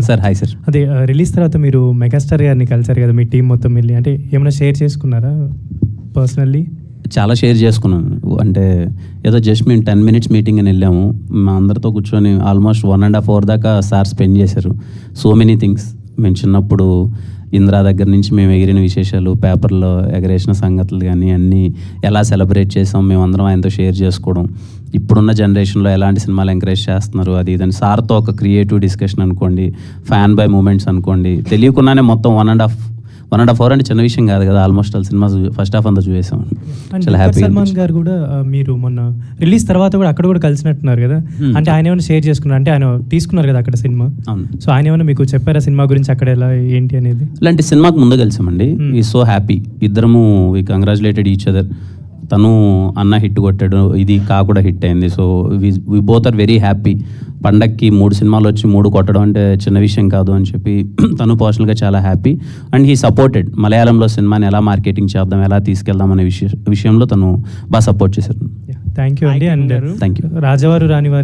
Sir. Hi sir. అదే release తర్వాత మీరు మెగాస్టార్ గారిని కలిసారు కదా, మీ టీం మొత్తం వెళ్ళి, అంటే ఏమైనా షేర్ చేసుకున్నారా పర్సనల్లీ? చాలా షేర్ చేసుకున్నాను. అంటే ఏదో జస్ట్ మేము 10 minutes మీటింగ్ అని వెళ్ళాము. మా అందరితో కూర్చొని ఆల్మోస్ట్ 1.5 hour దాకా సార్ స్పెండ్ చేశారు. So many things. మేము చిన్నప్పుడు ఇంద్రా దగ్గర నుంచి మేము ఎగిరిన విశేషాలు, పేపర్లో ఎగరేసిన సంగతులు కానీ అన్నీ ఎలా సెలబ్రేట్ చేసాం మేమందరం ఆయనతో షేర్ చేసుకోవడం, ఇప్పుడున్న జనరేషన్లో ఎలాంటి సినిమాలు ఎంకరేజ్ చేస్తున్నారు అది ఇదని సార్తో ఒక క్రియేటివ్ డిస్కషన్ అనుకోండి, ఫ్యాన్ బై మూమెంట్స్ అనుకోండి, తెలియకుండానే మొత్తం 1.5 hour అంటే చిన్న విషయం కాదు కదా. Almost all cinema first half అంతా చూసాం. చాలా హ్యాపీ. సల్మాన్ గారు కూడా మీరు మొన్న రిలీజ్ తర్వాత కూడా అక్కడ కూడా కలిసినట్టున్నారు కదా, అంటే ఆయన ఏమైనా షేర్ చేసుకున్నారు? అంటే ఆయన తీసుకున్నారు కదా అక్కడ సినిమా, సో ఆయన ఏమైనా మీకు చెప్పారా సినిమా గురించి, అక్కడ ఎలా ఏంటి అనేది? ఇలాంటి సినిమాకి ముందు కలిసామండి. ఈ సో హ్యాపీ. ఇద్దరము వి కంగ్రాచులేటెడ్ ఈచ్ అదర్. తను అన్న హిట్ కొట్టాడు, ఇది కా కూడా హిట్ అయింది. So we both are very happy. పండక్కి 3 సినిమాలు వచ్చి 3 కొట్టడం అంటే చిన్న విషయం కాదు అని చెప్పి తను పర్సనల్గా చాలా హ్యాపీ. And he supported. మలయాళంలో సినిమాని ఎలా మార్కెటింగ్ చేద్దాం, ఎలా తీసుకెళ్దాం అనే విషయంలో తను బాగా సపోర్ట్ చేశారు. థ్యాంక్ యూ అండి. And thank you. రాజవారు రానివారు